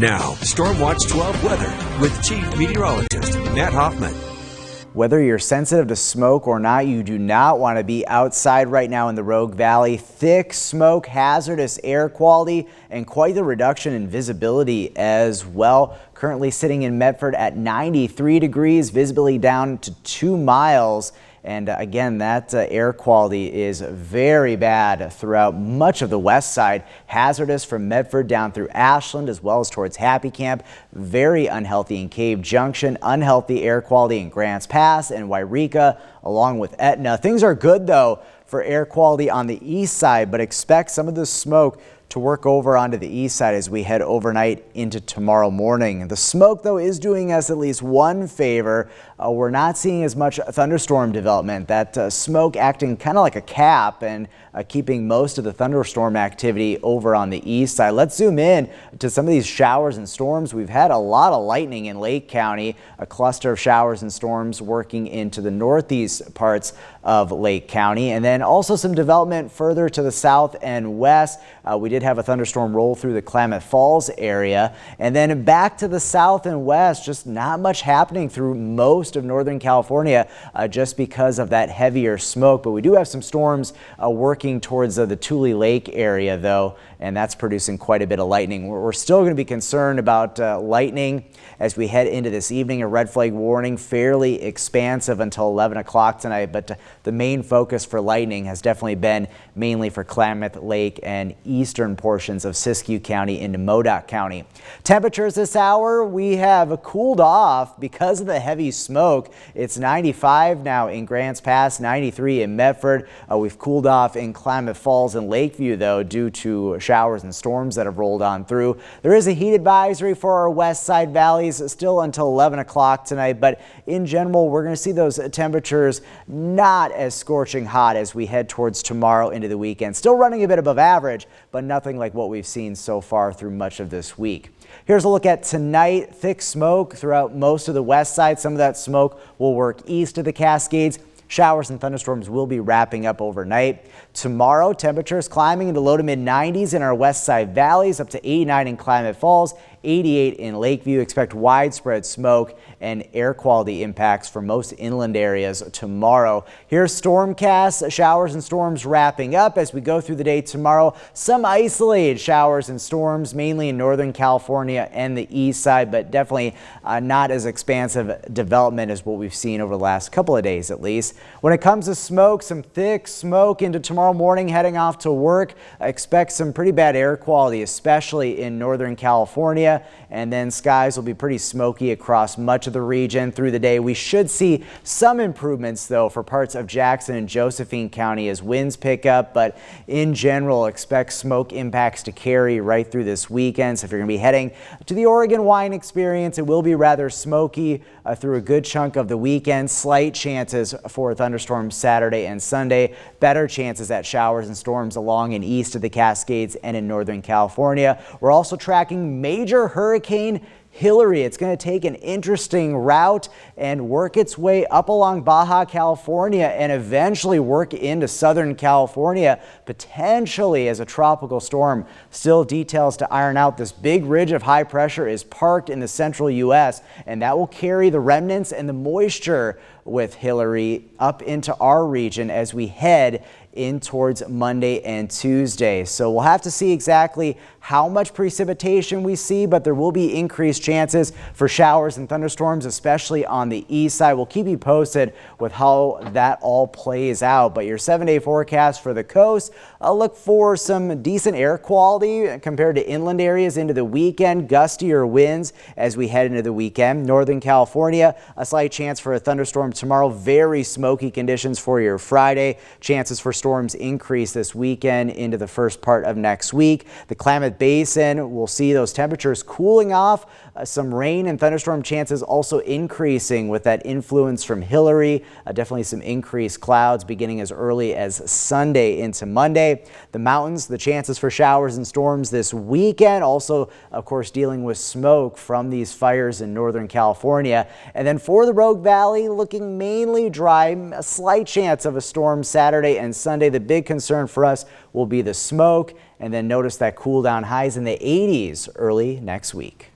Now, Stormwatch 12 weather with Chief Meteorologist Matt Hoffman. Whether you're sensitive to smoke or not, you do not want to be outside right now in the Rogue Valley. Thick smoke, hazardous air quality, and quite the reduction in visibility as well. Currently sitting in Medford at 93 degrees, visibility down to 2 miles. And again, that air quality is very bad throughout much of the west side. Hazardous from Medford down through Ashland as well as towards Happy Camp. Very unhealthy in Cave Junction. Unhealthy air quality in Grants Pass and Wairika along with Etna. Things are good though for air quality on the east side, but expect some of the smoke to work over onto the east side as we head overnight into tomorrow morning. The smoke, though, is doing us at least one favor. We're not seeing as much thunderstorm development. That smoke acting kind of like a cap and keeping most of the thunderstorm activity over on the east side. Let's zoom in to some of these showers and storms. We've had a lot of lightning in Lake County, a cluster of showers and storms working into the northeast parts of Lake County, and then also some development further to the south and west. We did have a thunderstorm roll through the Klamath Falls area, and then back to the south and west, just not much happening through most of Northern California just because of that heavier smoke. But we do have some storms working towards the Tule Lake area though, and that's producing quite a bit of lightning. We're still going to be concerned about lightning as we head into this evening. A red flag warning fairly expansive until 11 o'clock tonight, but the main focus for lightning has definitely been mainly for Klamath Lake and eastern portions of Siskiyou County into Modoc County. Temperatures this hour, we have cooled off because of the heavy smoke. It's 95 now in Grants Pass, 93 in Medford. We've cooled off in Klamath Falls and Lakeview though due to showers and storms that have rolled on through. There is a heat advisory for our west side valleys still until 11 o'clock tonight, but in general we're going to see those temperatures not as scorching hot as we head towards tomorrow into the weekend. Still running a bit above average, but nothing like what we've seen so far through much of this week. Here's a look at tonight. Thick smoke throughout most of the west side. Some of that smoke will work east of the Cascades. Showers and thunderstorms will be wrapping up overnight. Tomorrow, temperatures climbing into low to mid 90s in our west side valleys, up to 89 in Klamath Falls, 88 in Lakeview. Expect widespread smoke and air quality impacts for most inland areas tomorrow. Here's Stormcast. Showers and storms wrapping up as we go through the day tomorrow. Some isolated showers and storms, mainly in Northern California and the east side, but definitely not as expansive development as what we've seen over the last couple of days at least. When it comes to smoke, some thick smoke into tomorrow morning heading off to work. Expect some pretty bad air quality, especially in Northern California. And then skies will be pretty smoky across much of the region through the day. We should see some improvements though for parts of Jackson and Josephine County as winds pick up, but in general expect smoke impacts to carry right through this weekend. So if you're going to be heading to the Oregon wine experience, it will be rather smoky through a good chunk of the weekend. Slight chances for thunderstorms Saturday and Sunday. Better chances at showers and storms along and east of the Cascades and in Northern California. We're also tracking major Hurricane Hillary. It's going to take an interesting route and work its way up along Baja California and eventually work into Southern California, potentially as a tropical storm. Still details to iron out. This big ridge of high pressure is parked in the central U.S. and that will carry the remnants and the moisture with Hillary up into our region as we head in towards Monday and Tuesday. So we'll have to see exactly how much precipitation we see, but there will be increased chances for showers and thunderstorms, especially on the east side. We'll keep you posted with how that all plays out. But your 7-day forecast for the coast, look for some decent air quality compared to inland areas into the weekend. Gustier winds as we head into the weekend. Northern California, a slight chance for a thunderstorm tomorrow. Very smoky conditions for your Friday. Chances for storms increase this weekend into the first part of next week. The Klamath Basin, we'll see those temperatures cooling off. Some rain and thunderstorm chances also increasing with that influence from Hillary. Definitely some increased clouds beginning as early as Sunday into Monday. The mountains, the chances for showers and storms this weekend. Also, of course, dealing with smoke from these fires in Northern California. And then for the Rogue Valley, looking mainly dry. A slight chance of a storm Saturday and Sunday. The big concern for us will be the smoke and then notice that cool down highs in the 80s early next week.